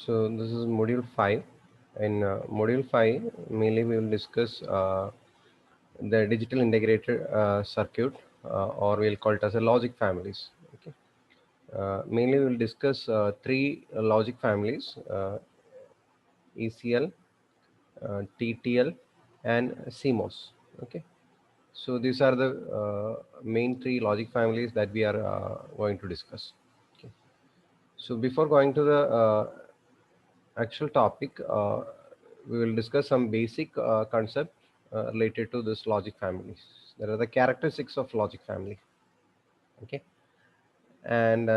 So this is module 5. In module 5, mainly we will discuss the digital integrated circuit, or we'll call it as a logic families. Okay. Mainly we will discuss three logic families: ECL, TTL, and CMOS. Okay. So these are the main three logic families that we are going to discuss. Okay. So before going to the actual topic, we will discuss some basic concept related to this logic families. There are the characteristics of logic family. Okay, and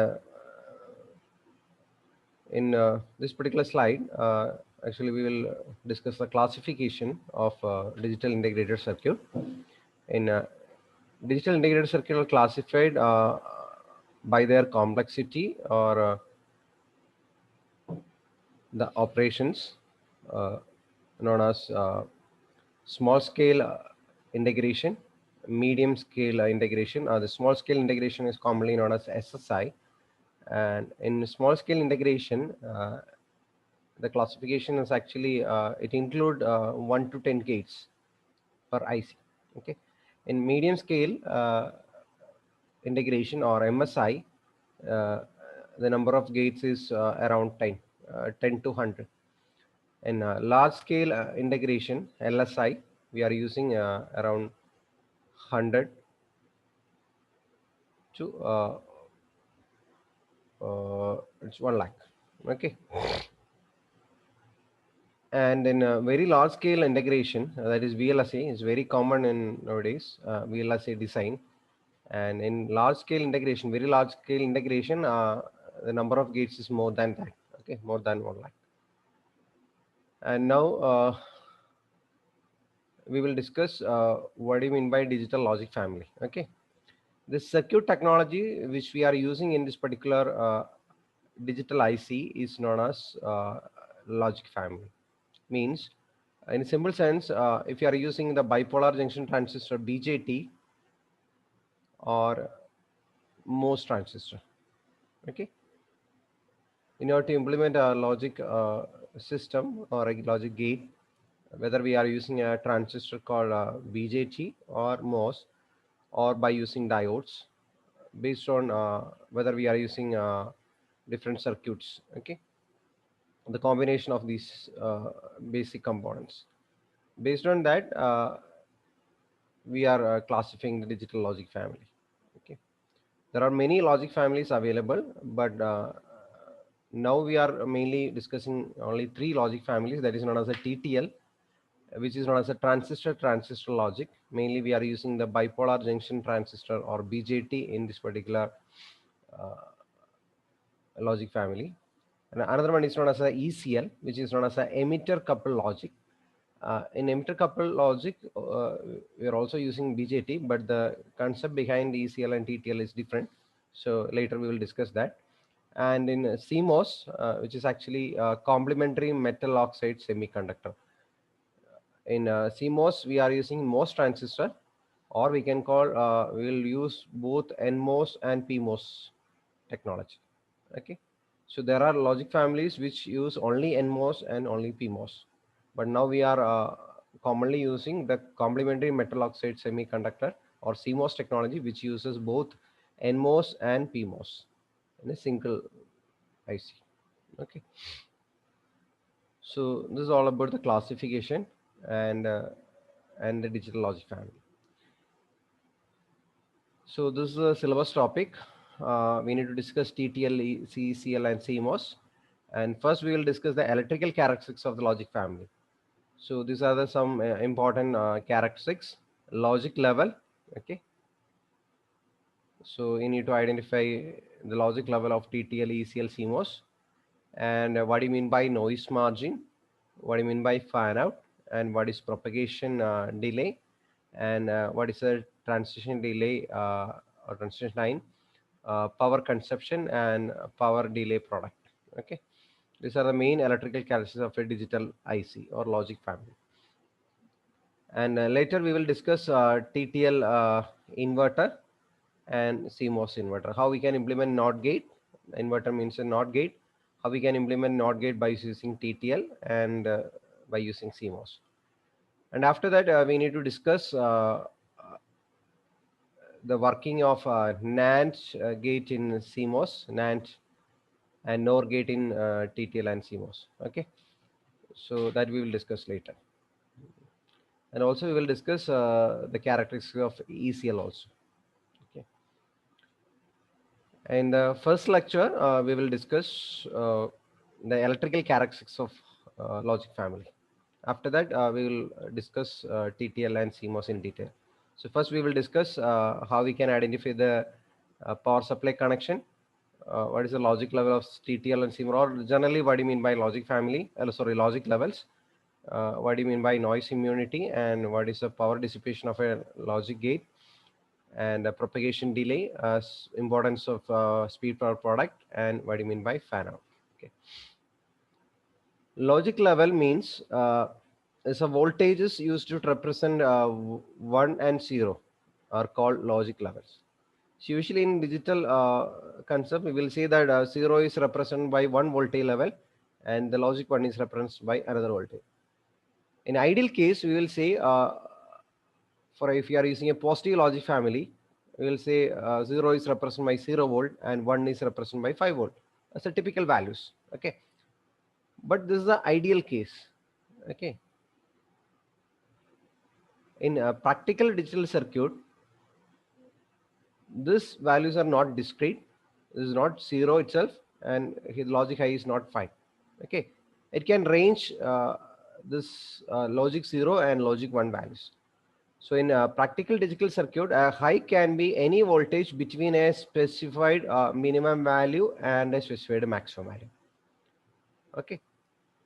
in this particular slide, actually we will discuss the classification of digital integrated circuit. In digital integrated circuit are classified by their complexity or the operations, uh, known as small scale integration, medium scale integration. The small scale integration is commonly known as SSI. And in small scale integration, the classification is actually it include 1 to 10 gates per IC. Okay, in medium scale integration or MSI, uh, the number of gates is around 10, 10 to 100. In large scale integration LSI, we are using around 100 to it's 1 lakh. Okay, and in very large scale integration, that is VLSI, is very common in nowadays, VLSI design. And in large scale integration, very large scale integration, the number of gates is more than that. Okay, more than 1 lakh. And now we will discuss what do you mean by digital logic family. Okay, this circuit technology which we are using in this particular digital IC is known as logic family. Means, in a simple sense, if you are using the bipolar junction transistor BJT or MOS transistor, okay, in order to implement a logic system or a logic gate, whether we are using a transistor called BJT or MOS, or by using diodes, based on whether we are using different circuits. Okay, the combination of these basic components. Based on that, we are classifying the digital logic family. Okay, there are many logic families available, but now we are mainly discussing only three logic families, that is known as a TTL, which is known as a transistor logic. Mainly we are using the bipolar junction transistor or BJT in this particular uh, logic family. And another one is known as a ECL, which is known as a emitter couple logic. In emitter couple logic, we are also using BJT, but the concept behind ECL and TTL is different. So later we will discuss that. And in CMOS, which is actually complementary metal oxide semiconductor. In CMOS, we are using MOS transistor, or we can call, we will use both NMOS and PMOS technology. Okay, so there are logic families which use only NMOS and only PMOS, but now we are commonly using the complementary metal oxide semiconductor or CMOS technology, which uses both NMOS and PMOS in a single IC. Okay, so this is all about the classification and the digital logic family. So this is a syllabus topic. We need to discuss TTL, CCL, and CMOS. And first, we will discuss the electrical characteristics of the logic family. So these are the some important characteristics. Logic level. Okay. So you need to identify the logic level of TTL, ECL, CMOS, and what do you mean by noise margin? What do you mean by fan out? And what is propagation delay? And what is a transition delay or transition time? Power consumption and power delay product. Okay, these are the main electrical characteristics of a digital IC or logic family. And later we will discuss TTL inverter and CMOS inverter. How we can implement NOT gate. Inverter means a NOT gate. how we can implement NOT gate by using TTL and by using CMOS. And after that, we need to discuss the working of NAND gate in CMOS, NAND, and NOR gate in TTL and CMOS. Okay, so that we will discuss later. And also we will discuss the characteristics of ECL also. Okay. In the first lecture, we will discuss the electrical characteristics of logic family. After that, we will discuss TTL and CMOS in detail. So first we will discuss how we can identify the power supply connection, what is the logic level of TTL and CMOS, or generally what do you mean by logic family, sorry, logic levels, what do you mean by noise immunity, and what is the power dissipation of a logic gate, and propagation delay, importance of speed power product, and what do you mean by fan out. Okay. Logic level means is a voltages used to represent 1 and 0 are called logic levels. So usually in digital concept, we will say that 0 is represented by one voltage level and the logic 1 is represented by another voltage. In ideal case, we will say for if you are using a positive logic family, we will say 0 is represented by 0 volt and 1 is represented by 5 volt. That's the typical values. Okay. But this is the ideal case. Okay. In a practical digital circuit, these values are not discrete. This is not 0 itself, and his logic high is not 5. Okay, it can range this logic 0 and logic 1 values. So in a practical digital circuit, a high can be any voltage between a specified minimum value and a specified maximum value. Okay,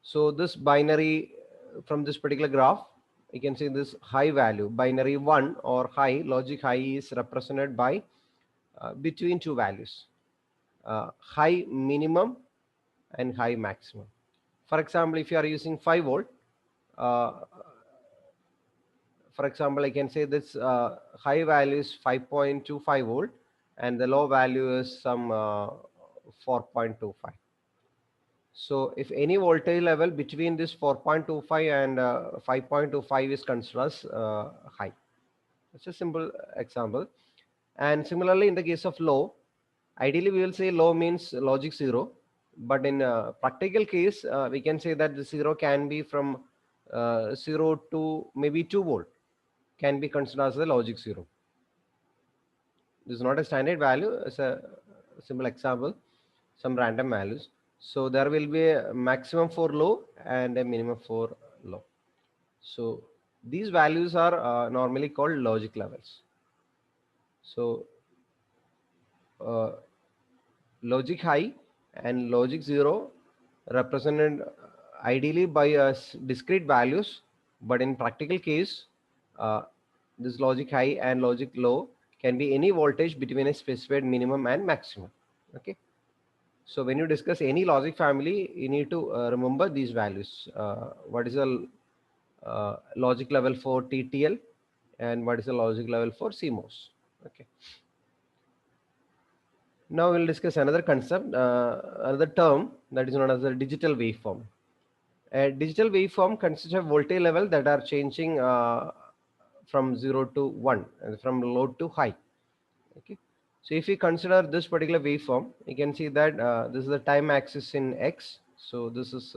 so this binary from this particular graph, you can see this high value binary 1 or high logic high is represented by between two values, high minimum and high maximum. For example, if you are using 5 volt, uh, for example, I can say this high value is 5.25 volt and the low value is some 4.25. So if any voltage level between this 4.25 and 5.25 is considered as high. It's a simple example. And similarly, in the case of low, ideally we will say low means logic 0. But in a practical case, we can say that the 0 can be from 0 to maybe 2 volt can be considered as the logic 0. This is not a standard value. It's a simple example, some random values. So there will be a maximum for low and a minimum for low. So these values are normally called logic levels. So logic high and logic 0 represented ideally by discrete values, but in practical case, this logic high and logic low can be any voltage between a specified minimum and maximum. Okay. So when you discuss any logic family, you need to remember these values. What is the logic level for TTL and what is the logic level for CMOS? Okay. Now we'll discuss another concept, another term that is known as the digital waveform. A digital waveform consists of voltage level that are changing from 0 to 1, from low to high. Okay. So if we consider this particular waveform, you can see that this is the time axis in X. So this is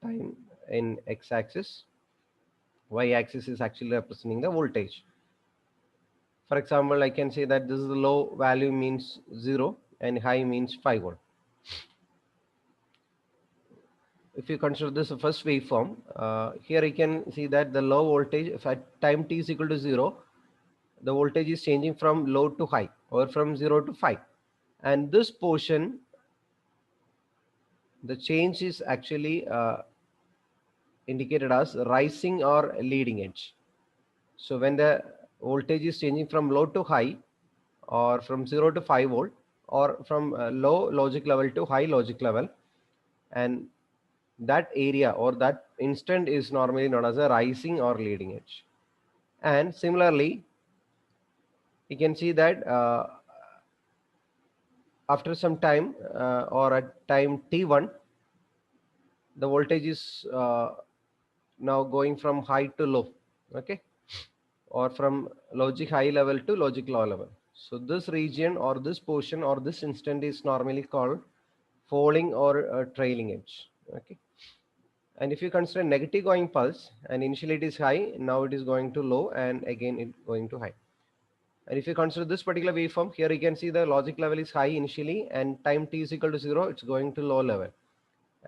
time in X axis. Y axis is actually representing the voltage. For example, I can say that this is the low value means 0 and high means 5 volt. If you consider this first waveform, here you can see that the low voltage, if at time t is equal to 0, the voltage is changing from low to high or from 0 to 5. And this portion, the change is actually indicated as rising or leading edge. So when the voltage is changing from low to high or from 0 to 5 volt or from low logic level to high logic level, and that area or that instant is normally known as a rising or leading edge. And similarly, you can see that after some time or at time t1, the voltage is now going from high to low, okay, or from logic high level to logic low level. So this region or this portion or this instant is normally called falling or trailing edge, okay. And if you consider negative going pulse, and initially it is high, now it is going to low, and again it going to high. And if you consider this particular waveform, here you can see the logic level is high initially, and time t is equal to 0, it's going to low level.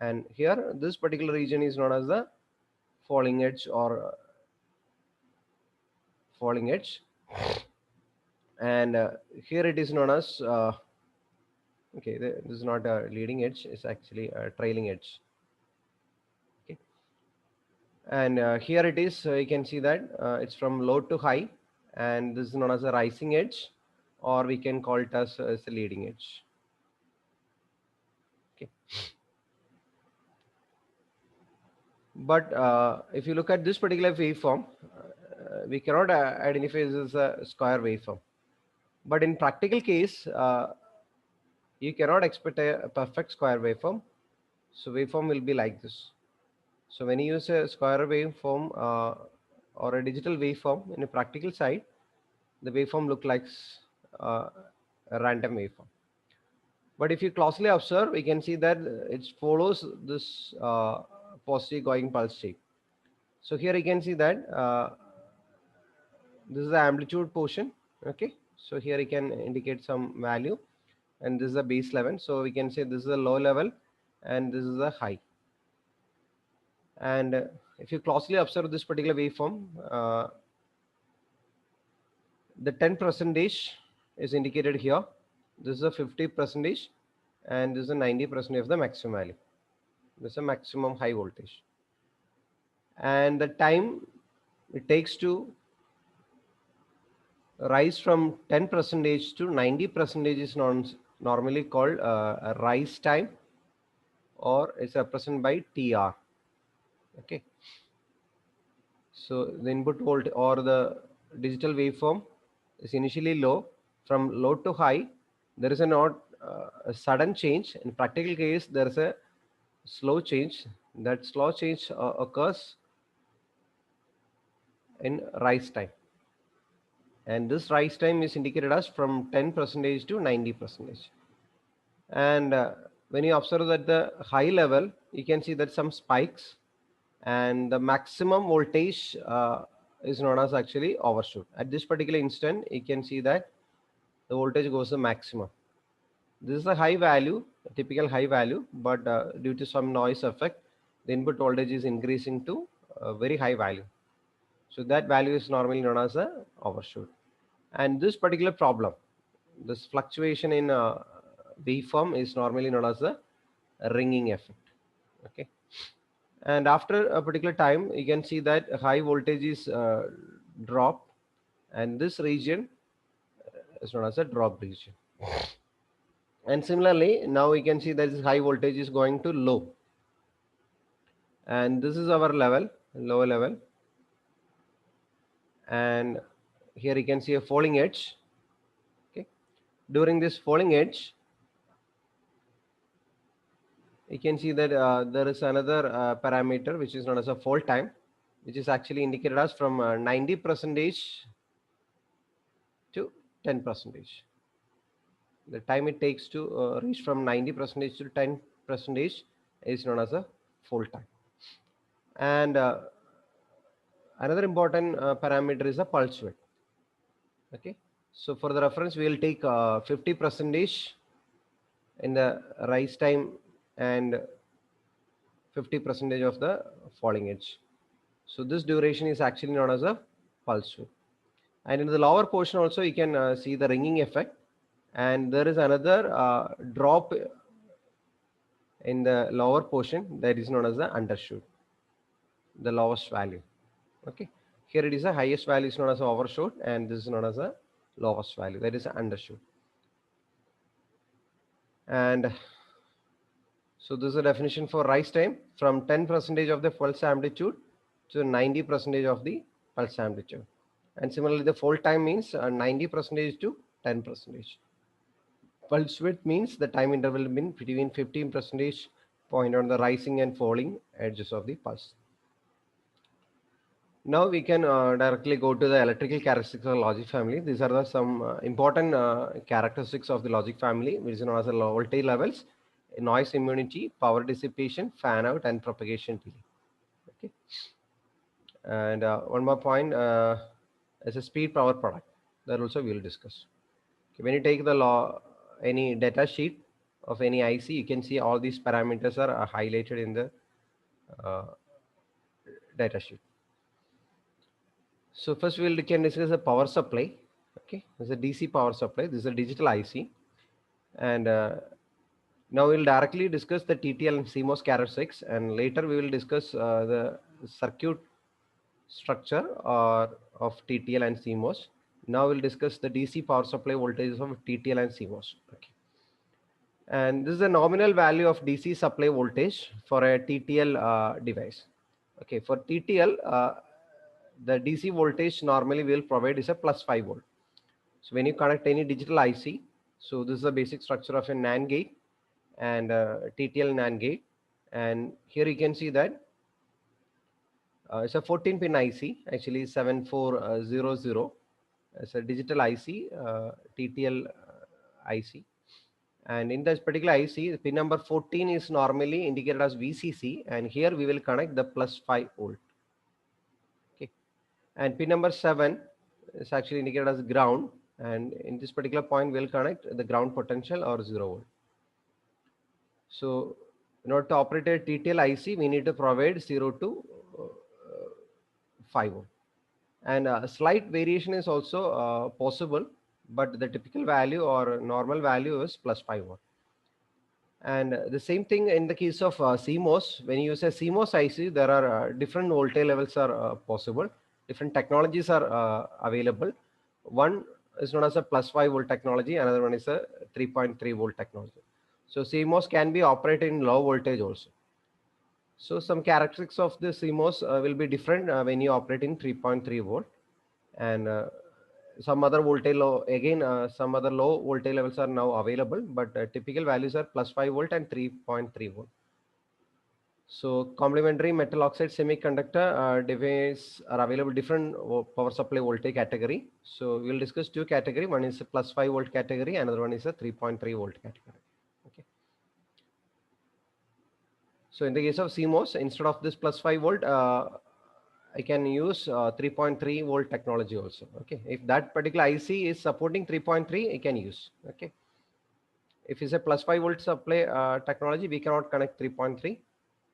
And here this particular region is known as the falling edge or falling edge. And here it is known as okay, this is not a leading edge, it's actually a trailing edge. Okay. And here it is, you can see that it's from low to high, and this is known as a rising edge, or we can call it as a leading edge. Okay. But if you look at this particular waveform, we cannot identify this as a square waveform. But in practical case, you cannot expect a perfect square waveform. So waveform will be like this. So when you use a square waveform or a digital waveform in a practical side, the waveform look like uh, a random waveform. But if you closely observe, we can see that it follows this positive going pulse shape. So here you can see that this is the amplitude portion, okay. So here you can indicate some value, and this is the base level. So we can say this is a low level, and this is a high. And if you closely observe this particular waveform, the 10 percentage is indicated here. This is a 50 percentage, and this is a 90 percent of the maximum value. This is a maximum high voltage, and the time it takes to rise from 10 percentage to 90 percentage is normally called a rise time, or it's represented by TR. Okay. So the input voltage or the digital waveform is initially low. From low to high, there is a not a sudden change. In practical case, there is a slow change. That slow change occurs in rise time, and this rise time is indicated as from 10 percentage to 90 percentage. And when you observe at the high level, you can see that some spikes, and the maximum voltage is known as actually overshoot. At this particular instant, you can see that the voltage goes to maximum. This is a high value, a typical high value, but due to some noise effect, the input voltage is increasing to a very high value. So that value is normally known as a overshoot. And this particular problem, this fluctuation in waveform is normally known as a ringing effect. Okay. And after a particular time, you can see that high voltage is dropped, and this region is known as a drop region. And similarly, now we can see that this high voltage is going to low, and this is our level, lower level. And here you can see a falling edge. Okay. During this falling edge, you can see that there is another parameter which is known as a fall time, which is actually indicated as from 90 percentage to 10 percentage. The time it takes to reach from 90 percentage to 10 percentage is known as a fall time. And another important parameter is the pulse width. Okay. So for the reference, we will take 50 percentage in the rise time and 50 percentage of the falling edge. So this duration is actually known as a pulse width. And in the lower portion also, you can see the ringing effect, and there is another drop in the lower portion that is known as the undershoot, the lowest value. Okay. Here it is the highest value is known as overshoot, and this is known as a lowest value, that is undershoot. And so this is a definition for rise time from 10 percentage of the pulse amplitude to 90 percentage of the pulse amplitude. And similarly, the fall time means 90 percentage to 10 percentage. Pulse width means the time interval between 15 percentage point on the rising and falling edges of the pulse. Now we can directly go to the electrical characteristics of logic family. These are the some important characteristics of the logic family, which is known as the low voltage levels, noise immunity, power dissipation, fan out, and propagation delay. Okay, and one more point is a speed power product. That also we will discuss. Okay, when you take the law, any data sheet of any IC, you can see all these parameters are highlighted in the uh, data sheet. So first we can discuss the power supply. Okay, this is a DC power supply. This is a digital IC, and now we'll directly discuss the TTL and CMOS characteristics, and later we will discuss the circuit structure or of TTL and CMOS. Now we'll discuss the DC power supply voltages of TTL and CMOS. Okay, and this is the nominal value of DC supply voltage for a TTL device. Okay, for TTL, the DC voltage normally will provide is a plus 5 volt. So when you connect any digital IC, so this is the basic structure of a NAND gate and TTL NAND gate. And here you can see that it's a 14 pin IC, actually 7400. It's a digital IC, TTL IC. And in this particular IC, pin number 14 is normally indicated as VCC, and here we will connect the plus 5 volt. Okay, and pin number 7 is actually indicated as ground, and in this particular point we'll connect the ground potential or 0 volt. So in order to operate a TTL IC, we need to provide 0 to 5 volt, and a slight variation is also possible, but the typical value or normal value is plus 5 volt. And the same thing in the case of CMOS. When you use a CMOS IC, there are different voltage levels are possible. Different technologies are available. One is known as a plus 5 volt technology. Another one is a 3.3 volt technology. So CMOS can be operated in low voltage also. So some characteristics of the CMOS will be different when you operate in 3.3 volt, and some other voltage low again, some other low voltage levels are now available, but typical values are plus 5 volt and 3.3 volt. So complementary metal oxide semiconductor device are available different power supply voltage category. So we will discuss two category. One is a plus 5 volt category, another one is a 3.3 volt category. Okay, so in the case of CMOS, instead of this plus 5 volt, I can use 3.3 volt technology also. Okay, if that particular IC is supporting 3.3, I can use. Okay, if it's a plus 5 volt supply technology, we cannot connect 3.3,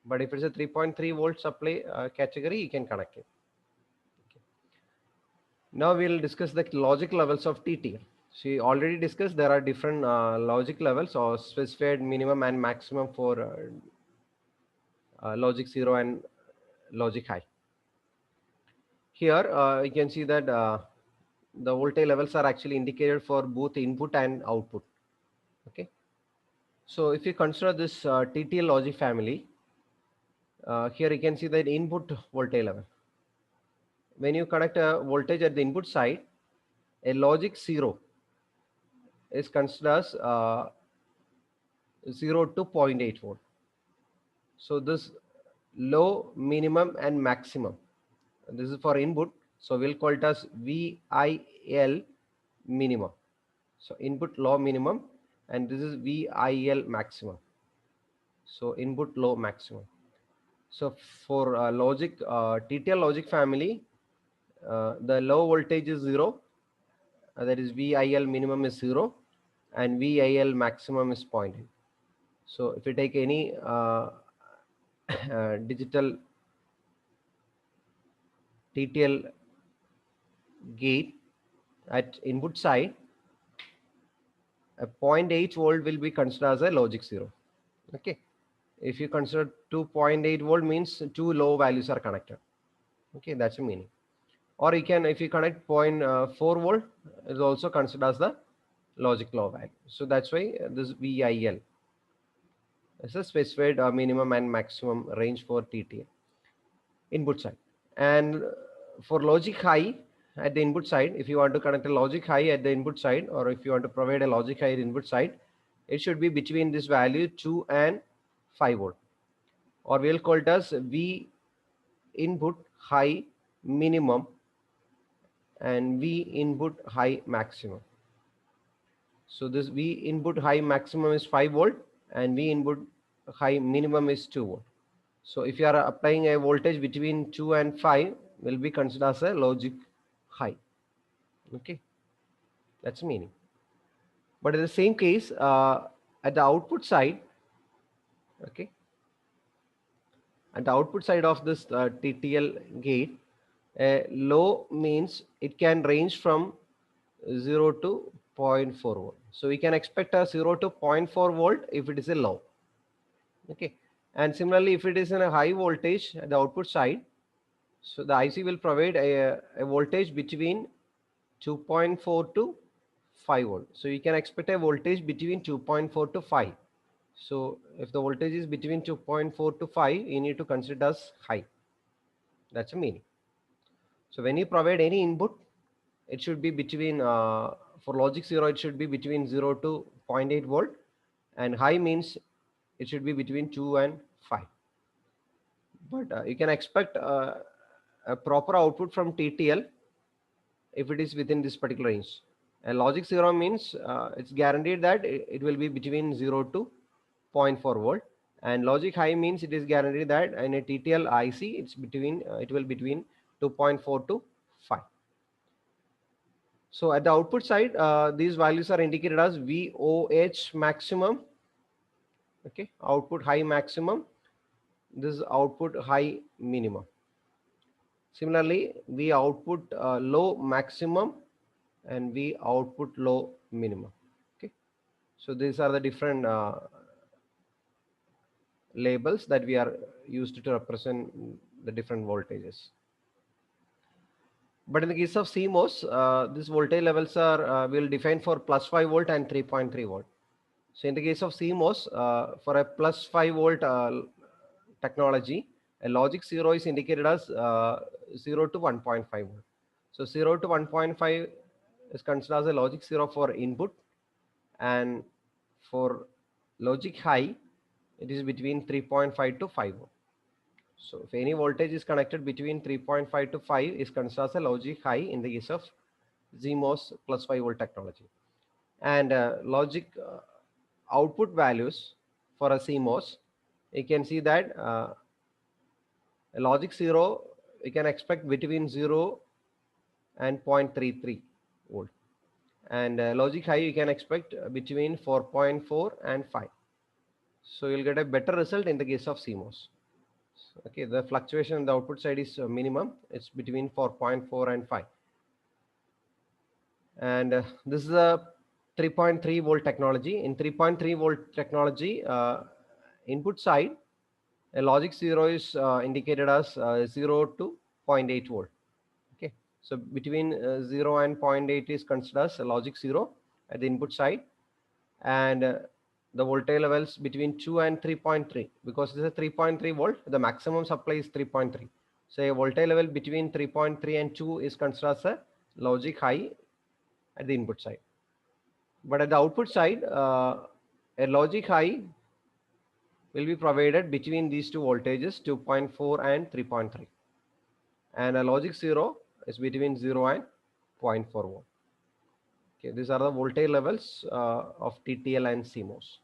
but if it's a 3.3 volt supply category, you can connect it. Okay. Now we'll discuss the logic levels of TTL. So we already discussed there are different logic levels or specified minimum and maximum for logic 0 and logic high. Here you can see that the voltage levels are actually indicated for both input and output. Okay, so if you consider this TTL logic family, here you can see that input voltage level. When you connect a voltage at the input side, a logic 0 is considered as 0 to 0.8 volt. So this low, minimum, and maximum. This is for input, so we'll call it as VIL minimum. So input low minimum, and this is VIL maximum. So input low maximum. So for logic TTL logic family, the low voltage is 0, that is VIL minimum is 0, and VIL maximum is 0.8. So if you take any digital TTL gate at input side, a 0.8 volt will be considered as a logic 0. Okay, if you consider 2.8 volt means two low values are connected. Okay, that's the meaning. Or you can, if you connect 0.4 volt, is also considered as the logic low value. So that's why this VIL is a specified minimum and maximum range for TTL input side. And for logic high at the input side, if you want to connect a logic high at the input side, or if you want to provide a logic high at input side, it should be between this value 2 and 5 volt, or we'll call it as V input high minimum and V input high maximum. So this V input high maximum is 5 volt and V input high minimum is 2 volt. So if you are applying a voltage between 2 and 5, will be considered as a logic high. Okay, that's the meaning. But in the same case, at the output side, okay, at the output side of this TTL gate, low means it can range from 0 to zero point 0.4 volt. So we can expect a 0 to 0.4 volt if it is a low. Okay, and similarly, if it is in a high voltage at the output side, so the IC will provide a voltage between 2.4 to 5 volt. So you can expect a voltage between 2.4 to 5. So if the voltage is between 2.4 to 5, you need to consider as high. That's the meaning. So when you provide any input, it should be between, for logic 0, it should be between 0 to zero point 0.8 volt, and high means it should be between 2 and 5. But you can expect a proper output from TTL if it is within this particular range. And logic 0 means it's guaranteed that it will be between 0 to zero point 0.4 volt, and logic high means it is guaranteed that in a TTL IC it's between it will between 2.4 to 5. So at the output side, these values are indicated as VOH maximum, okay, output high maximum, this is output high minimum. Similarly, we output low maximum and we output low minimum. Okay, so these are the different labels that we are used to represent the different voltages. But in the case of CMOS, these voltage levels are will define for plus 5 volt and 3.3 volt. So in the case of CMOS, for a plus 5 volt technology, a logic 0 is indicated as 0 to 1.5 volt. So 0 to 1.5 is considered as a logic 0 for input, and for logic high, it is between 3.5 to 5 volt. So if any voltage is connected between 3.5 to 5 is considered as a logic high in the case of CMOS plus 5 volt technology. And logic output values for a CMOS, you can see that a logic 0, you can expect between 0 and 0.33 volt. And logic high, you can expect between 4.4 and 5. So you'll get a better result in the case of CMOS. Okay, the fluctuation on the output side is minimum. It's between 4.4 and 5. And this is a 3.3 volt technology. In 3.3 volt technology, input side, a logic 0 is indicated as 0 to 0.8 volt. Okay, so between 0 and 0.8 is considered as a logic 0 at the input side, and the voltage levels between 2 and 3.3, because this is a 3.3 volt, the maximum supply is 3.3. So a voltage level between 3.3 and 2 is considered as a logic high at the input side. But at the output side, a logic high will be provided between these two voltages, 2.4 and 3.3. And a logic 0 is between 0 and 0.4 volt. Okay, these are the voltage levels of TTL and CMOS.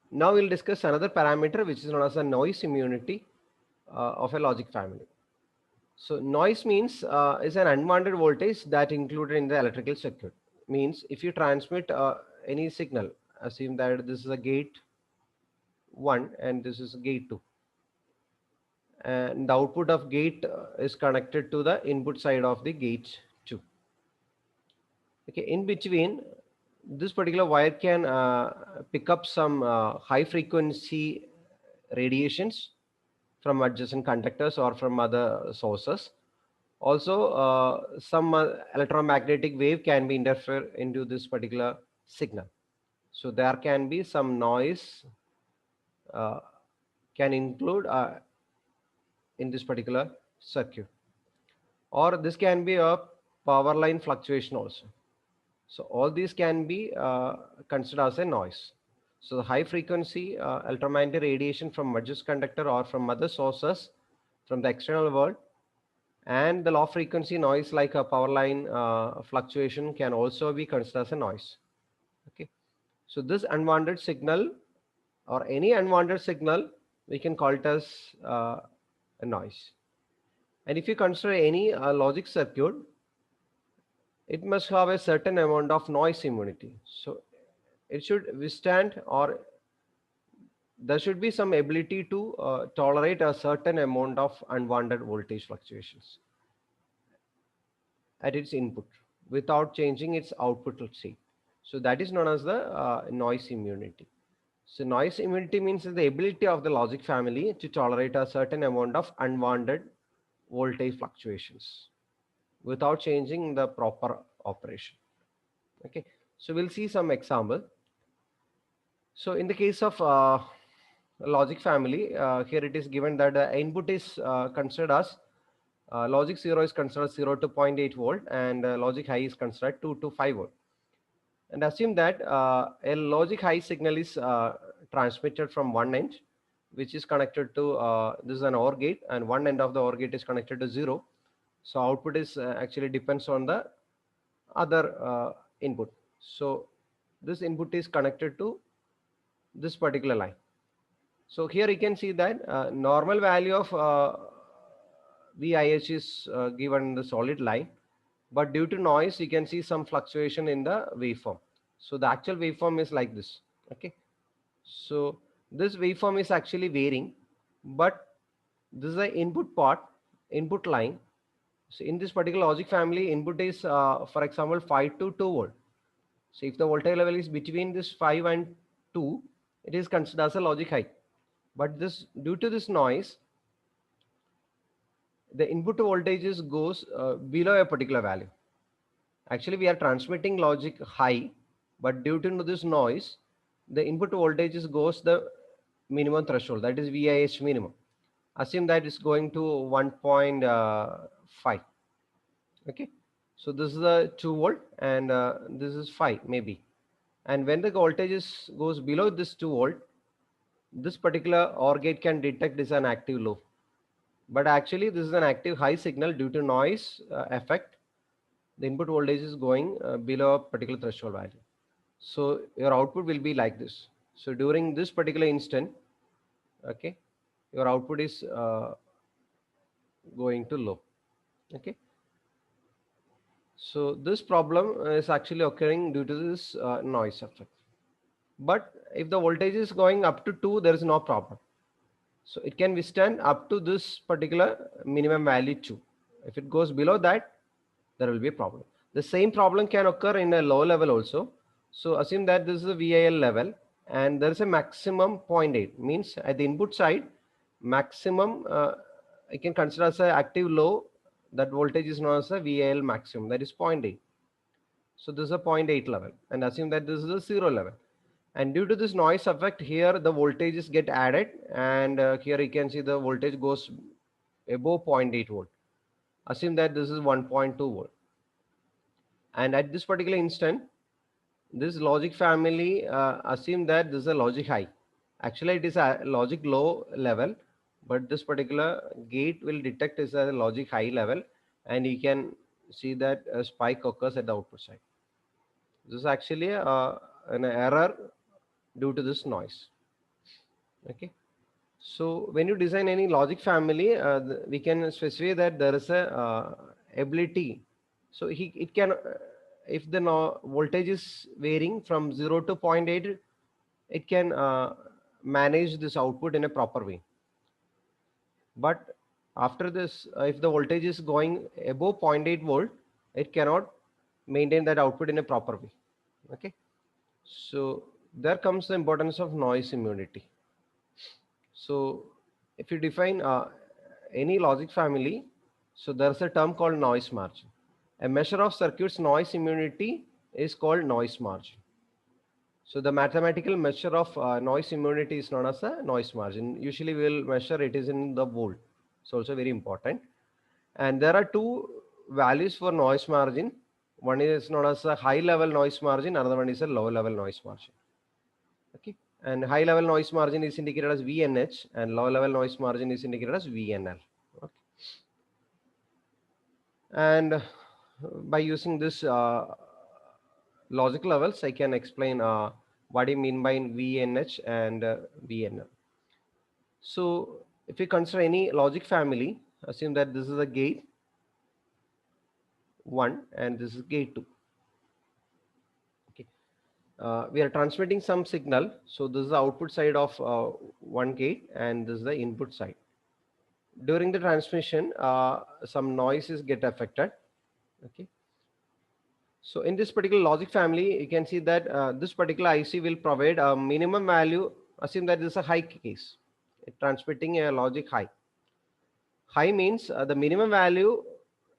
Now we'll discuss another parameter which is known as the noise immunity of a logic family. So noise means is an unwanted voltage that included in the electrical circuit. Means if you transmit any signal, assume that this is a gate 1 and this is gate 2. And the output of gate is connected to the input side of the gate 2. Okay, in between, this particular wire can pick up some high frequency radiations from adjacent conductors or from other sources. Also, some electromagnetic wave can be interfere into this particular signal. So there can be some noise uh, can include in this particular circuit, or this can be a power line fluctuation also. So all these can be considered as a noise. So the high frequency electromagnetic radiation from Major's conductor or from other sources from the external world, and the low frequency noise like a power line fluctuation can also be considered as a noise. Okay. So this unwanted signal or any unwanted signal, we can call it as a noise. And if you consider any logic circuit, it must have a certain amount of noise immunity. So it should withstand, or there should be some ability to tolerate a certain amount of unwanted voltage fluctuations at its input without changing its output state. So that is known as the noise immunity. So noise immunity means the ability of the logic family to tolerate a certain amount of unwanted voltage fluctuations without changing the proper operation. Okay, so we'll see some example. So in the case of logic family, here it is given that the input is considered as logic 0 is considered 0 to 0.8 volt, and logic high is considered 2 to 5 volt. And assume that a logic high signal is transmitted from one end, which is connected to this is an OR gate, and one end of the OR gate is connected to 0. So output is actually depends on the other input. So this input is connected to this particular line. So here you can see that normal value of VIH is given in the solid line, but due to noise you can see some fluctuation in the waveform. So the actual waveform is like this. Okay, so this waveform is actually varying, but this is the input part, input line. So in this particular logic family, input is for example 5 to 2 volt. So if the voltage level is between this 5 and 2, it is considered as a logic high. But this, due to this noise, the input voltages goes below a particular value. Actually we are transmitting logic high, but due to this noise, the input voltages goes the minimum threshold, that is VIH minimum. Assume that it's going to 1.5. Okay, so this is the 2 volt, and this is 5 maybe. And when the voltage goes below this 2 volt, this particular OR gate can detect this an active low. But actually this is an active high signal. Due to noise effect, the input voltage is going below a particular threshold value. So your output will be like this. So during this particular instant, okay, your output is going to low. Okay, so this problem is actually occurring due to this noise effect. But if the voltage is going up to 2, there is no problem. So it can withstand up to this particular minimum value 2. If it goes below that, there will be a problem. The same problem can occur in a low level also. So assume that this is a VIL level and there is a maximum 0.8, means at the input side, maximum I can consider as an active low. That voltage is known as a VIL maximum, that is 0.8. So this is a 0.8 level, and assume that this is a 0 level. And due to this noise effect, here the voltages get added, and here you can see the voltage goes above 0.8 volt. Assume that this is 1.2 volt. And at this particular instant, this logic family assume that this is a logic high. Actually it is a logic low level, but this particular gate will detect is a logic high level, and you can see that a spike occurs at the output side. This is actually an error due to this noise. Okay, so when you design any logic family, we can specify that there is a ability. So it can if the voltage is varying from 0 to 0.8, it can manage this output in a proper way. But after this, if the voltage is going above 0.8 volt, it cannot maintain that output in a proper way. Okay, so there comes the importance of noise immunity. So if you define any logic family, so there's a term called noise margin. A measure of circuit's noise immunity is called noise margin. So the mathematical measure of noise immunity is known as a noise margin. Usually we will measure it is in the volt. It's also very important. And there are two values for noise margin. One is known as a high level noise margin, another one is a low level noise margin. Okay, and high level noise margin is indicated as VNH, and low level noise margin is indicated as VNL. Okay. And by using this logic levels, I can explain what do you mean by VNH and VNL. So if we consider any logic family, assume that this is a gate 1 and this is gate 2. Okay. We are transmitting some signal. So this is the output side of one gate and this is the input side. During the transmission, some noises get affected. Okay. So in this particular logic family, you can see that this particular IC will provide a minimum value. Assume that this is a high case, transmitting a logic high. High means the minimum value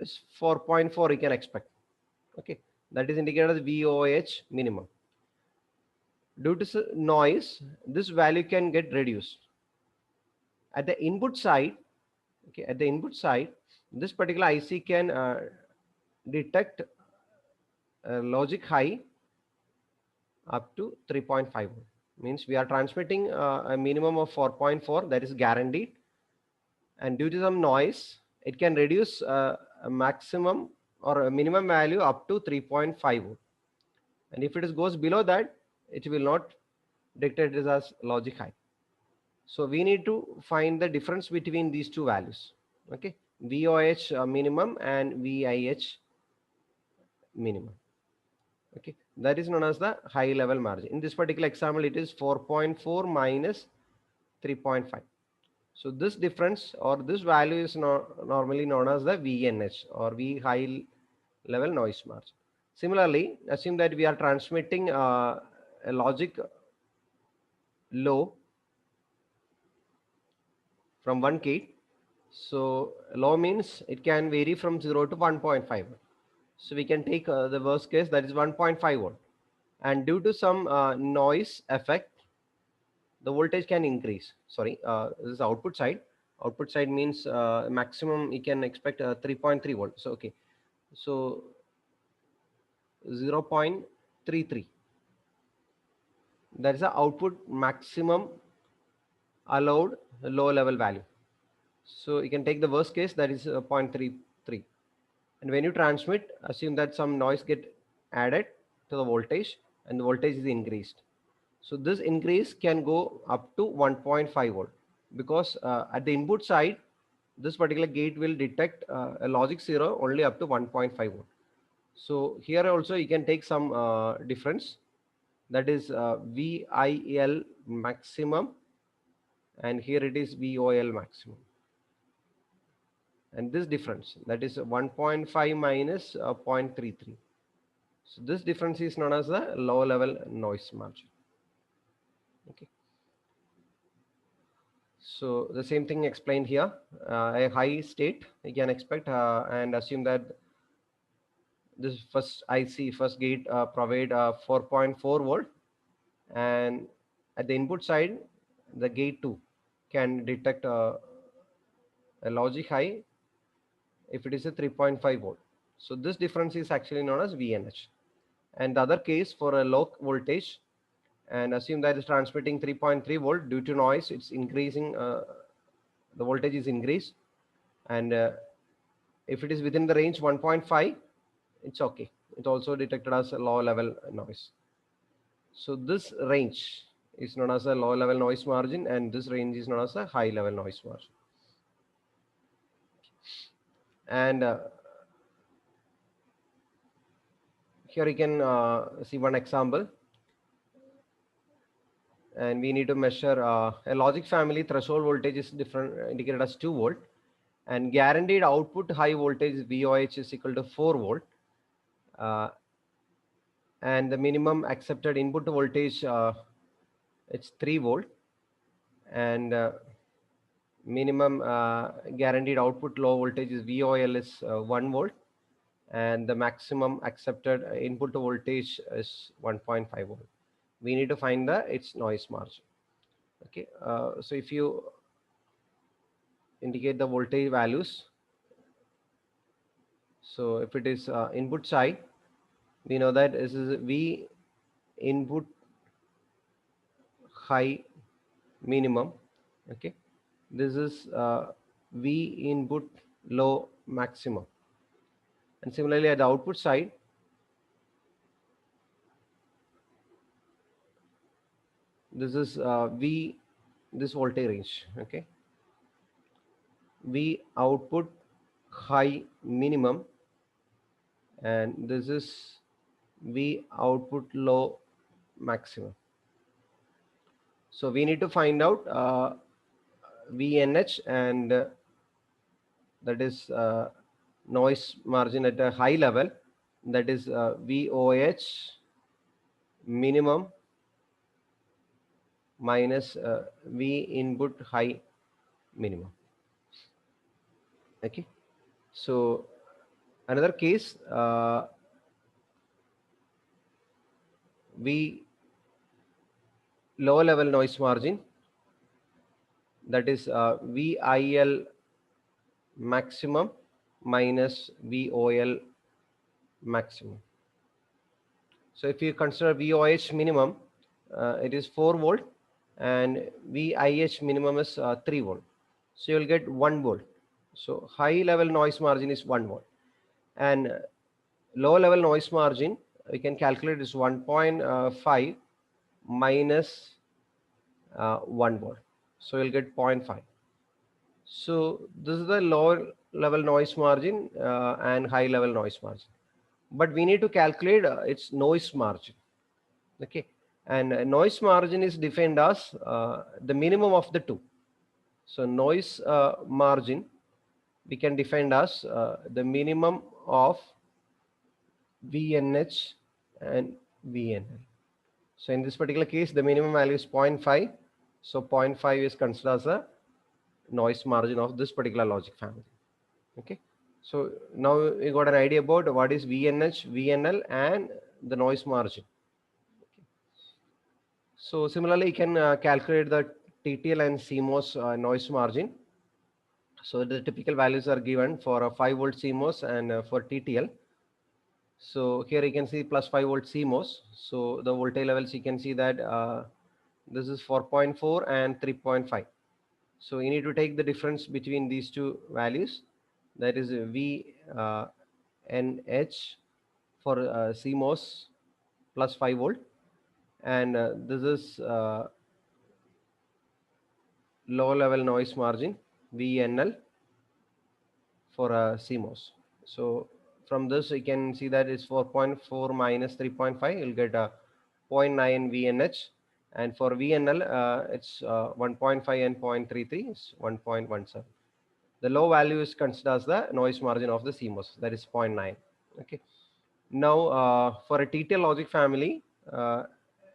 is 4.4 you can expect. Okay, that is indicated as VOH minimum. Due to noise, this value can get reduced. At the input side, okay, at the input side, this particular IC can detect logic high up to 3.5. Means we are transmitting a minimum of 4.4, that is guaranteed, and due to some noise it can reduce a maximum or a minimum value up to 3.5, and if it goes below that, it will not detect it as logic high. So we need to find the difference between these two values. Okay, VOH minimum and VIH minimum. Okay, that is known as the high level margin. In this particular example, it is 4.4 minus 3.5. So this difference or this value is normally known as the VNH or V high level noise margin. Similarly, assume that we are transmitting a logic low from 1 gate. So low means it can vary from 0 to 1.5. So we can take the worst case, that is 1.5 volt. And due to some noise effect, the voltage can increase. Sorry, this is output side. Output side means maximum you can expect 3.3 volt. So okay, so 0.33. That is the output maximum allowed low level value. So you can take the worst case, that is 0.33. And when you transmit, assume that some noise get added to the voltage and the voltage is increased. So this increase can go up to 1.5 volt, because at the input side, this particular gate will detect a logic 0 only up to 1.5 volt. So here also you can take some difference, that is VIL maximum, and here it is VOL maximum. And this difference, that is 1.5 minus 0.33. So this difference is known as the low level noise margin. Okay. So the same thing explained here. A high state you can expect, and assume that this first IC, first gate provide 4.4 volt, and at the input side, the gate 2 can detect a logic high if it is a 3.5 volt. So this difference is actually known as VNH. And the other case for a low voltage, and assume that is transmitting 3.3 volt, due to noise it's increasing, the voltage is increased, and if it is within the range 1.5, it's okay, it also detected as a low level noise. So this range is known as a low level noise margin, and this range is known as a high level noise margin. And here you can see one example, and we need to measure a logic family. Threshold voltage is different, indicated as 2 volt, and guaranteed output high voltage VOH is equal to 4 volt, and the minimum accepted input voltage it's 3 volt, and minimum guaranteed output low voltage is VOL is 1 volt, and the maximum accepted input voltage is 1.5 volt. We need to find its noise margin. Okay, so if you indicate the voltage values, so if it is input side, We know that this is V input high minimum. Okay, this is V input low maximum. And similarly at the output side, this is V, this voltage range. Okay, V output high minimum, and this is V output low maximum. So we need to find out VNH, and that is noise margin at a high level, that is VOH minimum minus V input high minimum. Okay, so another case, V lower level noise margin, that is VIL maximum minus VOL maximum. So if you consider VOH minimum, it is 4 volt, and VIH minimum is 3 volt. So you'll get 1 volt. So high level noise margin is 1 volt, and low level noise margin we can calculate is 1.5 minus 1 volt. So you'll get 0.5. So this is the lower level noise margin and high level noise margin. But we need to calculate its noise margin. Okay, and noise margin is defined as the minimum of the two. So noise margin we can define as the minimum of VNH and VNL. So in this particular case, the minimum value is 0.5. So 0.5 is considered as a noise margin of this particular logic family. Okay, so now we got an idea about what is VNH, VNL, and the noise margin. So similarly, you can calculate the TTL and CMOS noise margin. So the typical values are given for a 5 volt CMOS and for TTL. So here you can see plus 5 volt CMOS. So the voltage levels, you can see that this is 4.4 and 3.5. So you need to take the difference between these two values. That is V NH for CMOS plus 5 volt, and this is low level noise margin VNL for CMOS. So from this you can see that it's 4.4 minus 3.5, you'll get a 0.9 VNH, and for VNL it's 1.5 and 0.33 is 1.17. The low value is considered as the noise margin of the CMOS, that is 0.9. Okay. Now for a TTL logic family,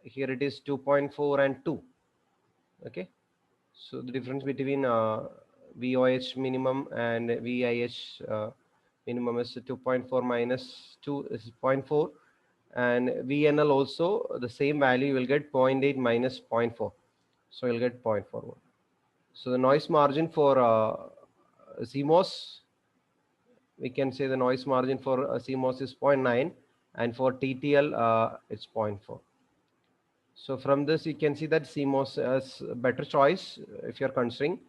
here it is 2.4 and 2. Okay. So the difference between VOH minimum and VIH minimum is 2.4 minus 2 is 0.4, and VNL also the same value, you will get 0.8 minus 0.4. So you'll get 0.4. So the noise margin for CMOS, we can say the noise margin for CMOS is 0.9, and for TTL it's 0.4. So from this you can see that CMOS is a better choice if you're considering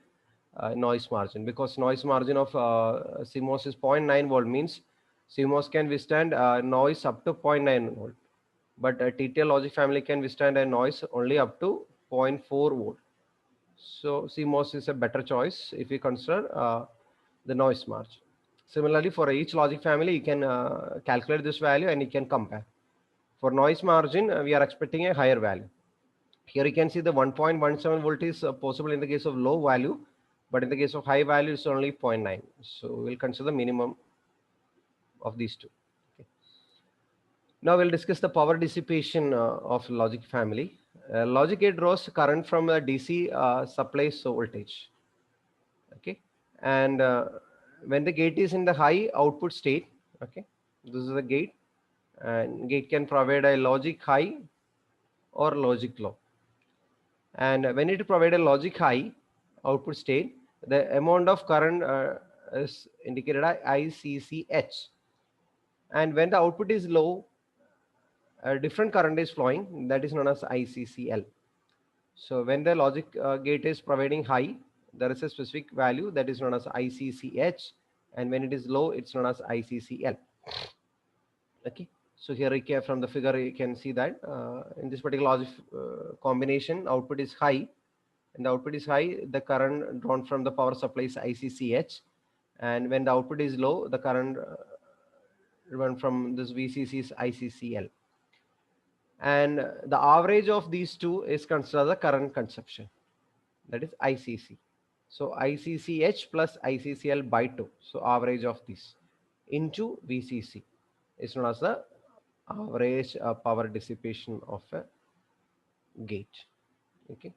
noise margin, because noise margin of CMOS is 0.9 volt, means CMOS can withstand noise up to 0.9 volt, but a TTL logic family can withstand a noise only up to 0.4 volt. So CMOS is a better choice if you consider the noise margin. Similarly, for each logic family, you can calculate this value and you can compare. For noise margin, we are expecting a higher value. Here you can see the 1.17 volt is possible in the case of low value, but in the case of high value, it's only 0.9. So we'll consider the minimum of these two. Okay. Now we'll discuss the power dissipation of logic family. Logic gate draws current from a DC supply voltage. Okay, and when the gate is in the high output state, okay, this is the gate, and gate can provide a logic high or logic low. And when it provide a logic high output state, the amount of current is indicated as ICCH. And when the output is low, a different current is flowing, that is known as ICCL. So when the logic gate is providing high, there is a specific value that is known as ICCH, and when it is low, it's known as ICCL. Okay. So here you can, from the figure you can see that in this particular logic combination, output is high, and the output is high, the current drawn from the power supply is ICCH, and when the output is low, the current run from this VCC is ICCL, and the average of these two is considered the current consumption, that is ICC. So ICCH plus ICCL by 2, so average of this into VCC is known as the average power dissipation of a gate. Okay.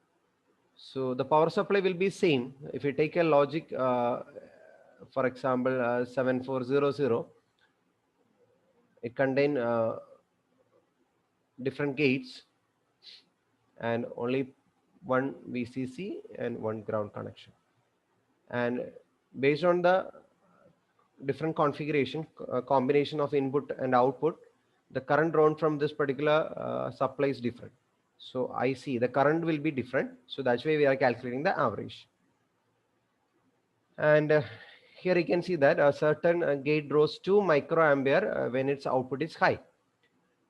So the power supply will be same. If you take a logic, for example, 7400, it contain different gates and only one VCC and one ground connection. And based on the different configuration, combination of input and output, the current drawn from this particular supply is different. So I see the current will be different. So that's why we are calculating the average. And here you can see that a certain gate draws 2 microampere when its output is high,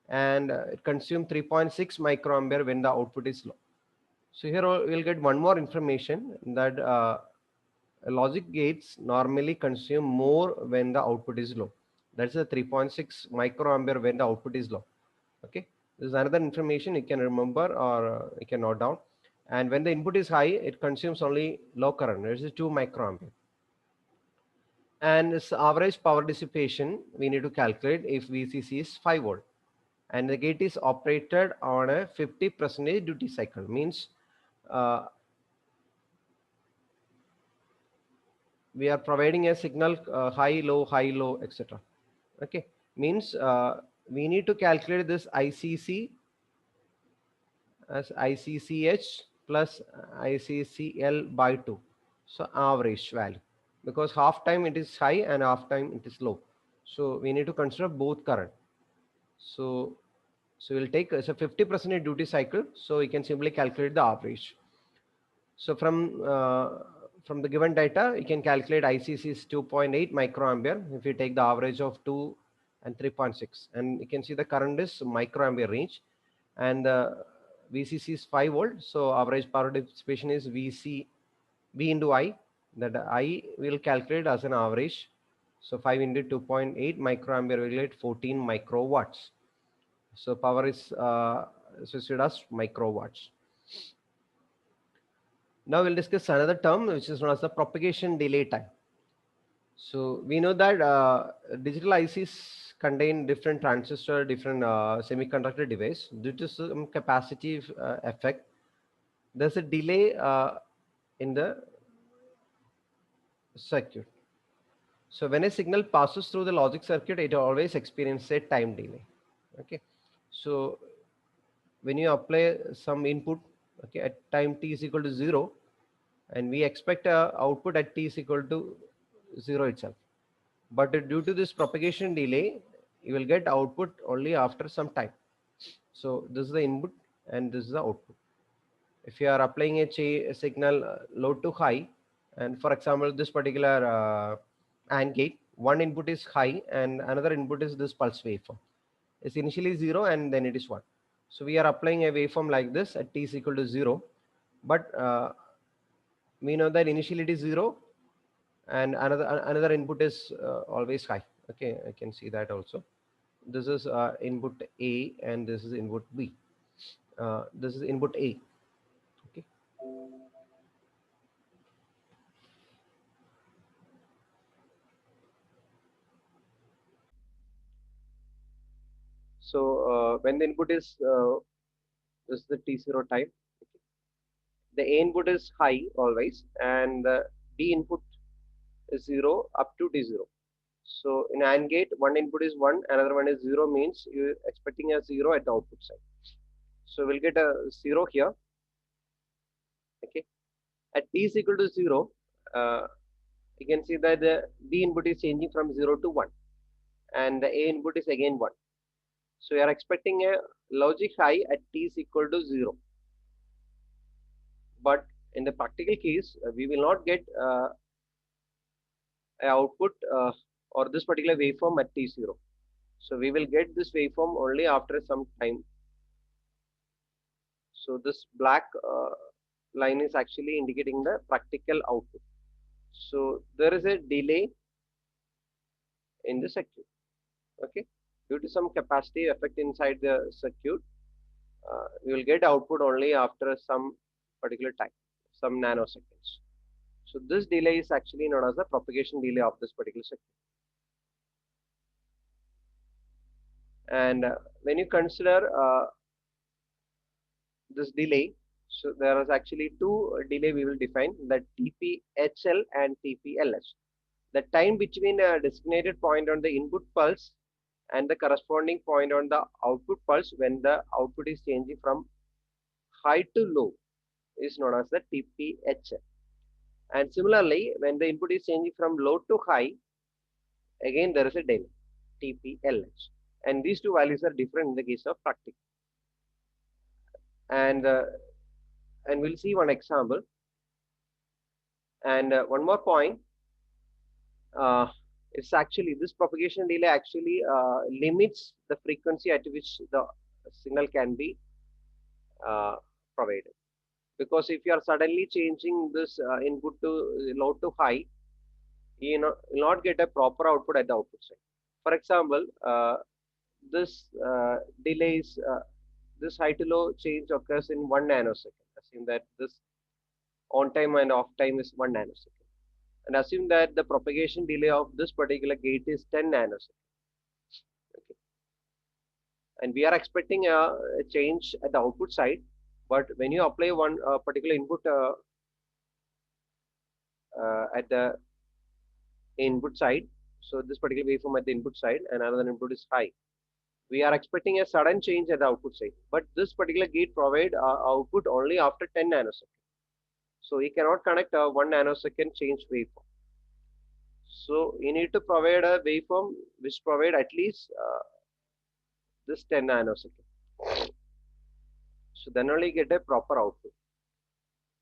and it consumes 3.6 microampere when the output is low. So here we'll get one more information that logic gates normally consume more when the output is low. That's a 3.6 microampere when the output is low. Okay, this is another information you can remember or you can note down. And when the input is high, it consumes only low current. This is 2 microampere. And this average power dissipation we need to calculate if VCC is 5 volt and the gate is operated on a 50% duty cycle, means we are providing a signal high low etc. Okay, means we need to calculate this ICC as ICCH plus ICCL by 2, so average value, because half time it is high and half time it is low, so we need to consider both current. So we'll take as a 50% duty cycle, so we can simply calculate the average. So from the given data, you can calculate ICC is 2.8 microampere if you take the average of 2 and 3.6, and you can see the current is microampere range, and the VCC is 5 volt, so average power dissipation is V into I, that I will calculate as an average. So 5 into 2.8 microampere will get 14 microwatts. So power is associated as microwatts. Now we'll discuss another term which is known as the propagation delay time. So we know that digital ICs contain different transistor, different semiconductor device. Due to some capacitive effect, there's a delay in the circuit. So when a signal passes through the logic circuit, it always experiences a time delay. Okay. So when you apply some input, okay, at time t is equal to 0, and we expect output at t is equal to 0 itself. But due to this propagation delay, you will get output only after some time. So this is the input and this is the output. If you are applying a signal low to high, and for example, this particular AND gate, one input is high and another input is this pulse waveform. It's initially 0 and then it is 1. So we are applying a waveform like this at t is equal to 0, but we know that initially it is 0 and another input is always high. Okay, I can see that also. This is input A and this is input B. This is input A. Okay. So when the input is this is the T0 time. Okay. The A input is high always, and the D input is 0 up to T0. So in AND gate, one input is 1, another one is 0, means you're expecting a 0 at the output side. So we'll get a 0 here. Okay. At t is equal to 0, you can see that the B input is changing from 0 to 1, and the A input is again 1. So we are expecting a logic high at t is equal to 0. But in the practical case, we will not get a output or this particular waveform at t0. So we will get this waveform only after some time. So this black line is actually indicating the practical output. So there is a delay in the circuit. Okay, due to some capacitive effect inside the circuit, we will get output only after some particular time, some nanoseconds. So this delay is actually known as the propagation delay of this particular circuit. And when you consider this delay, so there is actually two delay we will define, that TPHL and TPLH. The time between a designated point on the input pulse and the corresponding point on the output pulse when the output is changing from high to low is known as the TPHL. And similarly, when the input is changing from low to high, again there is a delay, TPLH. And these two values are different in the case of practical. And we'll see one example. And one more point, it's actually this propagation delay actually limits the frequency at which the signal can be provided. Because if you are suddenly changing this input to low to high, you know, will not get a proper output at the output side. For example, this delays, this high to low change occurs in 1 nanosecond. Assume that this on time and off time is 1 nanosecond. And assume that the propagation delay of this particular gate is 10 nanoseconds. Okay. And we are expecting a change at the output side, but when you apply one particular input at the input side, so this particular waveform at the input side and another input is high, we are expecting a sudden change at the output side, but this particular gate provide output only after 10 nanoseconds. So we cannot connect a 1 nanosecond change waveform. So you need to provide a waveform which provide at least this 10 nanosecond. So then only get a proper output.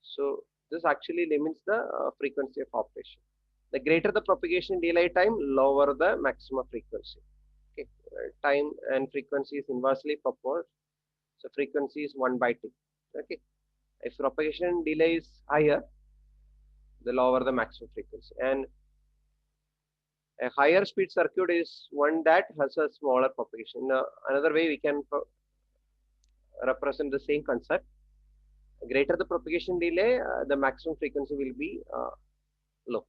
So this actually limits the frequency of operation. The greater the propagation delay time, lower the maximum frequency. Okay, time and frequency is inversely proportional. So frequency is 1 by t. Okay, if propagation delay is higher, the lower the maximum frequency. And a higher speed circuit is one that has a smaller propagation. Another way we can represent the same concept. Greater the propagation delay, the maximum frequency will be low.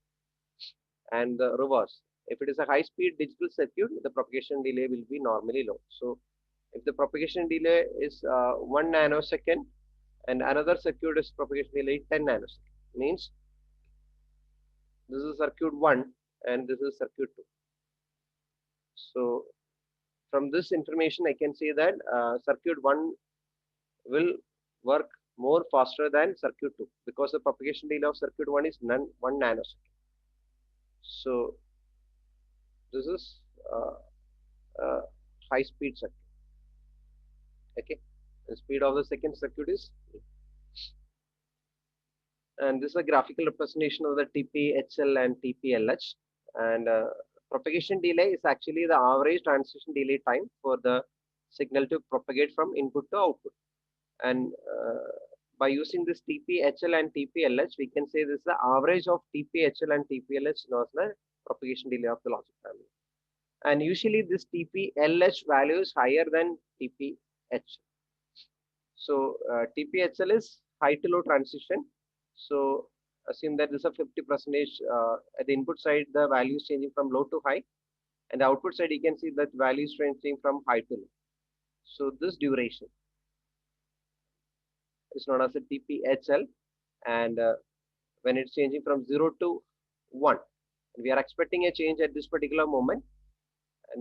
And the reverse. If it is a high speed digital circuit, the propagation delay will be normally low. So if the propagation delay is 1 nanosecond and another circuit is propagation delay 10 nanosecond, means this is circuit 1 and this is circuit 2. So from this information, I can say that circuit 1 will work more faster than circuit 2 because the propagation delay of circuit 1 is 1 nanosecond. So this is high speed circuit. Okay, the speed of the second circuit is, and this is a graphical representation of the TPHL and TPLH. And propagation delay is actually the average transition delay time for the signal to propagate from input to output. And by using this TPHL and TPLH, we can say this is the average of TPHL and TPLH known as the propagation delay of the logic family. And usually this TPLH value is higher than TPH. So TPHL is high to low transition. So assume that this is a 50% at the input side, the value is changing from low to high, and the output side you can see that value is changing from high to low. So this duration is known as a TPHL, and when it's changing from 0 to 1, we are expecting a change at this particular moment,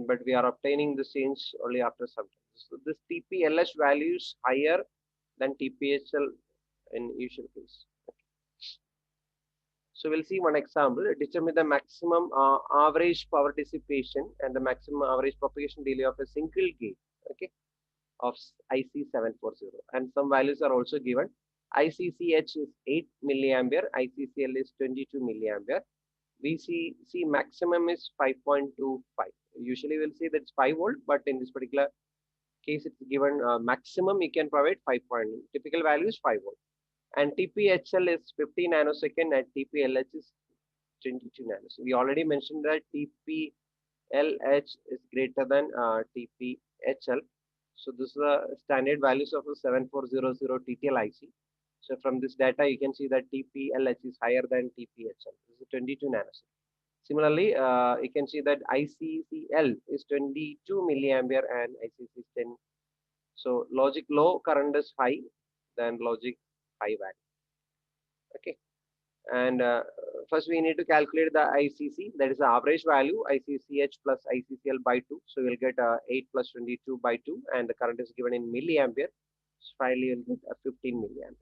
but we are obtaining the change only after some time. So this TPLH value is higher than TPHL in usual case. Okay. So we'll see one example. Determine the maximum average power dissipation and the maximum average propagation delay of a single gate. okay, of IC740, and some values are also given. ICCH is 8 milliampere, ICCL is 22 milliampere, VCC maximum is 5.25. Usually we'll see that it's 5 volt, but in this particular case it's given maximum you can provide 5 point. Typical value is 5 volt. And TPHL is 50 nanosecond and TPLH is 22 nanosecond. We already mentioned that TPLH is greater than TPHL. So this is the standard values of a 7400 TTL IC. So from this data, you can see that TPLH is higher than TPHL. This is 22 nanosecond. Similarly, you can see that ICCL is 22 milliampere and ICC is 10. So logic low current is high, then logic high value. Okay. And first we need to calculate the ICC, that is the average value, ICCH plus ICCL by 2. So we'll get 8 plus 22 by 2, and the current is given in milliampere. So finally we'll get 15 milliampere.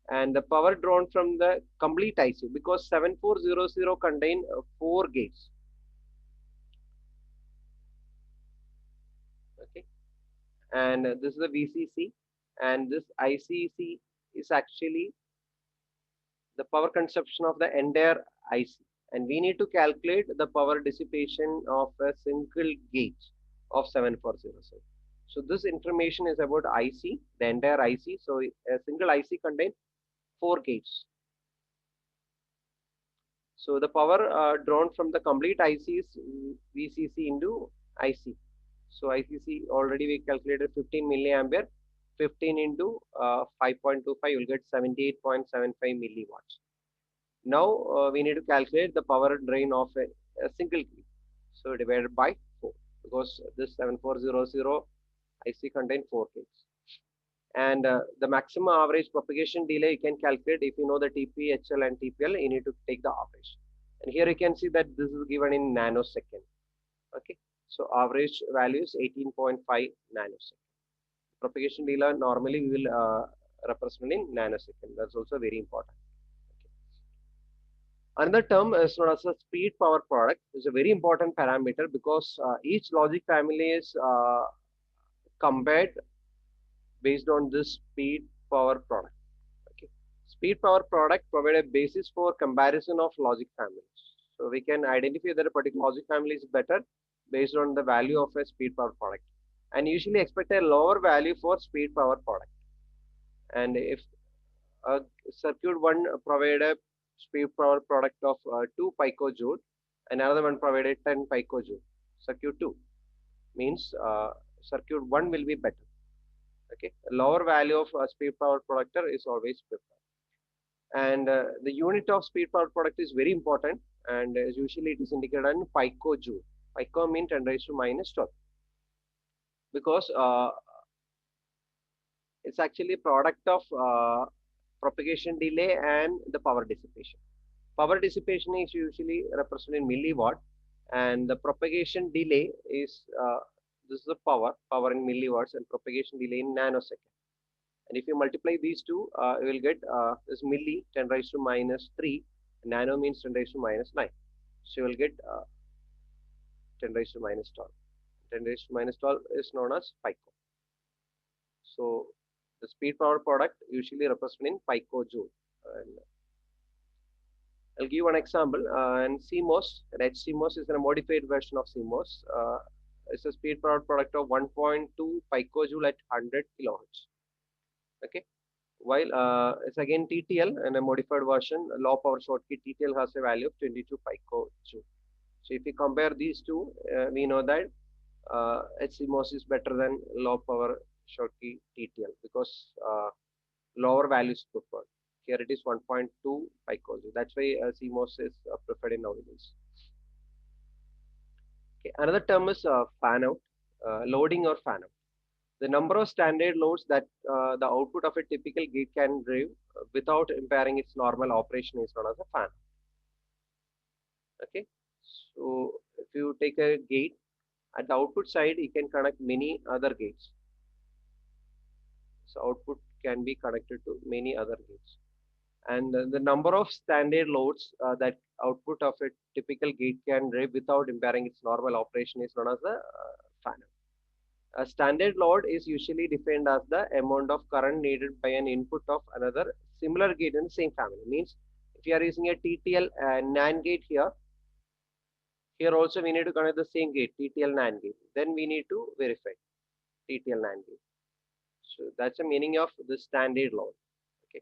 And the power drawn from the complete IC, because 7400 contain 4 gates. Okay. And this is the VCC, and this ICC is actually the power consumption of the entire IC, and we need to calculate the power dissipation of a single gate of 7400. So this information is about IC, the entire IC. So a single IC contains 4 gates. So the power drawn from the complete IC is VCC into IC. So ICC already we calculated 15 milliampere. 15 into 5.25, you will get 78.75 milliwatts. Now we need to calculate the power drain of a single gate. So divided by 4, because this 7400 IC contain 4 gates. And the maximum average propagation delay you can calculate if you know the TPHL and TPL. You need to take the average. And here you can see that this is given in nanosecond. Okay, so average value is 18.5 nanosecond. Propagation delay normally we will represent in nanosecond. That's also very important. Another term is known as a speed power product. It's a very important parameter because each logic family is compared based on this speed power product. Okay. Speed power product provide a basis for comparison of logic families. So we can identify that a particular logic family is better based on the value of a speed power product, and usually expect a lower value for speed power product. And if circuit one provided a speed power product of 2 picojoule, and another one provided 10 picojoule, circuit 2 means circuit 1 will be better. Okay, lower value of speed power product is always preferred. And the unit of speed power product is very important, and usually it is indicated in picojoule. Pico means 10 raised to minus 12, because it's actually product of propagation delay and the power dissipation. Power dissipation is usually represented in milliwatt, and the propagation delay is this is the power in milliwatts, and propagation delay in nanosecond. And if you multiply these two, you will get this milli 10 raised to minus 3, nano means 10 raised to minus 9. So you will get 10 raised to minus 12. 10 raised to minus 12 is known as pico. So the speed power product usually represented in picojoule. And I'll give one example. And CMOS, and HCMOS is a modified version of CMOS. It's a speed power product of 1.2 picojoule at 100 kilohertz. Okay. While it's again TTL and a modified version, low power Schottky TTL has a value of 22 picojoule. So if we compare these two, we know that HCMOS is better than low power Schottky TTL because lower values preferred. Here it is 1.2 picojoule. That's why CMOS is preferred in nowadays. Okay. Another term is Fanout, loading or Fanout. The number of standard loads that the output of a typical gate can drive without impairing its normal operation is known as a fan. Okay, so if you take a gate at the output side, you can connect many other gates. So output can be connected to many other gates, and the number of standard loads that output of a typical gate can drive without impairing its normal operation is known as a fan. A standard load is usually defined as the amount of current needed by an input of another similar gate in the same family. Means if you are using a TTL NAND gate here, here also we need to connect the same gate, TTL NAND gate. Then we need to verify TTL NAND gate. So that's the meaning of the standard load. Okay.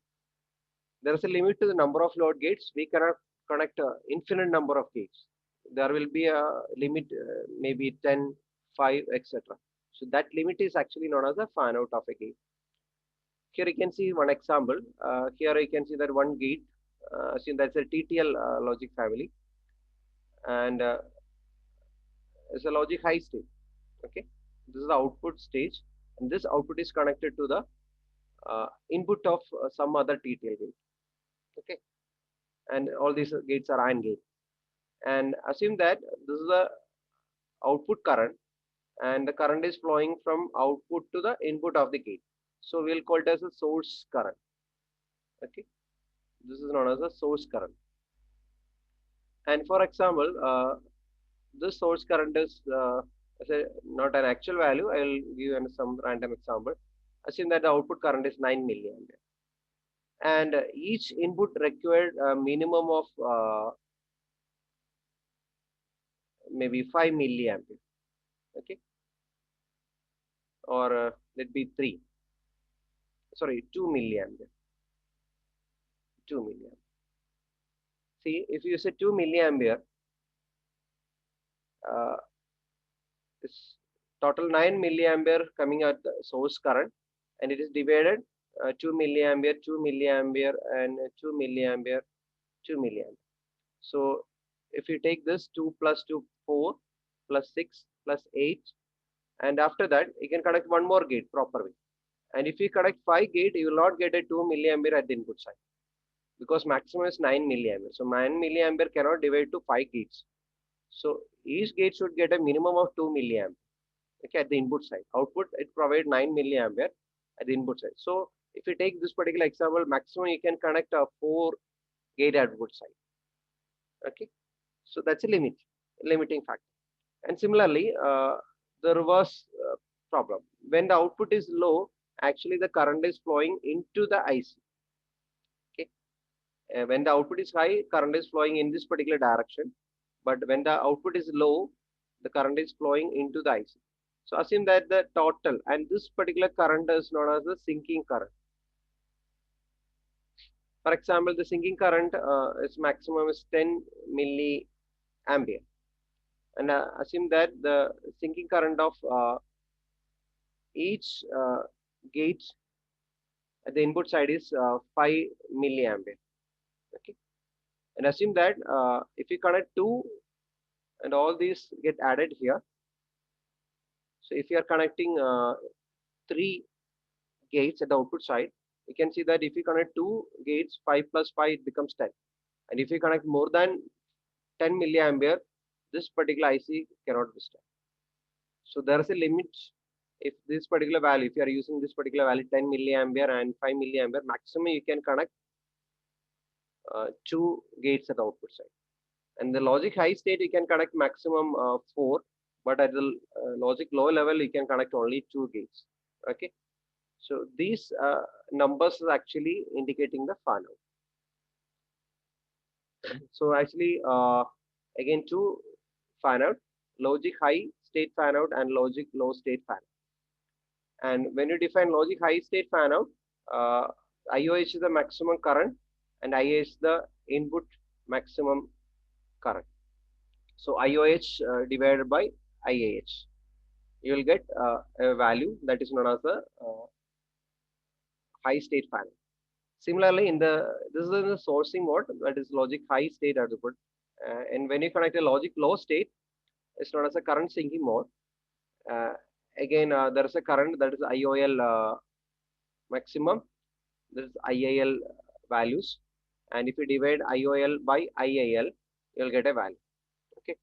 There is a limit to the number of load gates. We cannot connect infinite number of gates. There will be a limit, maybe 10, 5, etc. So that limit is actually known as the fan out of a gate. Here you can see one example. Here you can see that one gate, assume that's a TTL logic family, and it's a logic high state. Okay, this is the output stage, and this output is connected to the input of some other TTL gate. Okay, and all these gates are AND gate. And assume that this is the output current, and the current is flowing from output to the input of the gate. So we'll call it as a source current. Okay, this is known as a source current. And for example, this source current is not an actual value. I will give you some random example. Assume that the output current is 9 milliampere, and each input required a minimum of maybe 5 milliampere. Okay, or let be 3. Sorry, 2 milliampere. 2 milliampere. See, if you say 2 milliampere, uh, is total 9 milliampere coming at the source current, and it is divided 2 milliampere, 2 milliampere, and 2 milliampere, 2 milliampere. So if you take this 2 plus 2, 4 plus 6 plus 8, and after that you can connect one more gate properly. And if you connect 5 gate, you will not get a 2 milliampere at the input side, because maximum is 9 milliampere. So 9 milliampere cannot divide to 5 gates. So each gate should get a minimum of 2 milliampere. Okay, at the input side. Output, it provides 9 milliampere at the input side. So if you take this particular example, maximum you can connect a 4 gate output side. Okay, so that's a limiting factor. And similarly, the reverse problem. When the output is low, actually the current is flowing into the IC. Okay, when the output is high, current is flowing in this particular direction. But when the output is low, the current is flowing into the IC. So assume that the total, and this particular current is known as the sinking current. For example, the sinking current is maximum is 10 milliampere, and assume that the sinking current of each gate at the input side is 5 milliampere. Okay, and assume that if you connect 2 and all these get added here. So if you are connecting 3 gates at the output side, you can see that if you connect 2 gates, 5 plus 5, it becomes 10. And if you connect more than 10 milliampere, this particular IC cannot withstand. So there is a limit. If this particular value, if you are using this particular value 10 milliampere and 5 milliampere, maximum you can connect 2 gates at the output side. And the logic high state you can connect maximum 4, but at the logic low level you can connect only 2 gates. Okay, so these numbers is actually indicating the fan out. So actually, again, two fan out: logic high state fan out and logic low state fan out. And when you define logic high state fan out, IOH is the maximum current, and IA is the input maximum current. So IOH divided by IAH, you will get a value that is known as the high state fan out. Similarly, this is in the sourcing mode, that is logic high state output. And when you connect a logic low state, it's known as a current sinking mode. Again, there is a current that is IOL maximum, this is IAL values, and if you divide IOL by IAL, you'll get a value. Okay,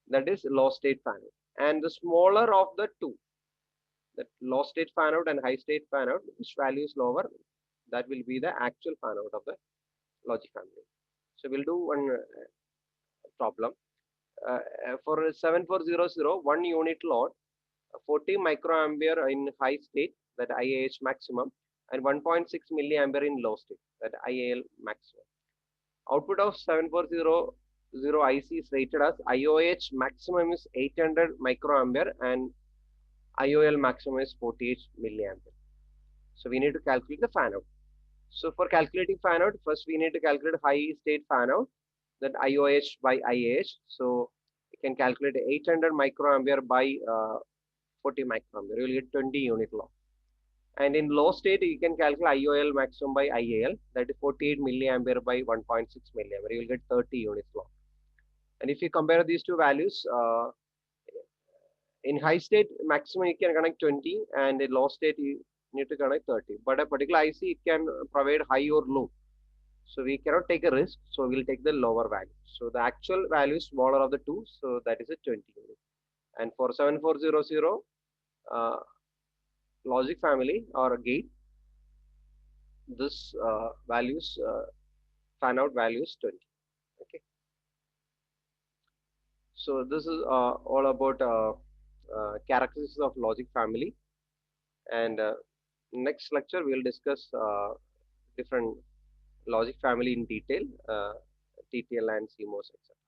that is low state fan out. And the smaller of the two, that low state fan out and high state fan out, which value is lower, that will be the actual fan out of the logic family. So we'll do one problem. For 7400, 1 unit load, 40 microampere in high state, that IAH maximum, and 1.6 milliampere in low state, that IAL maximum. Output of 7400 IC is rated as IOH maximum is 800 microampere and IOL maximum is 48 milliampere. So we need to calculate the fan out. So for calculating fan out, first we need to calculate high state fan out, that IOH by IAH. So you can calculate 800 microampere by 40 microampere. You will get 20 unit law. And in low state, you can calculate IOL maximum by IAL, that is 48 milliampere by 1.6 milliampere. You will get 30 units law. And if you compare these two values, in high state maximum you can connect 20, and in low state you need to connect 30. But a particular IC it can provide high or low. So we cannot take a risk. So we'll take the lower value. So the actual value is smaller of the two. So that is a 20 unit. And for 7400 logic family or a gate, this values fan out values 20. Okay. So this is all about characteristics of logic family. And next lecture we will discuss different logic family in detail, TTL and CMOS, etc.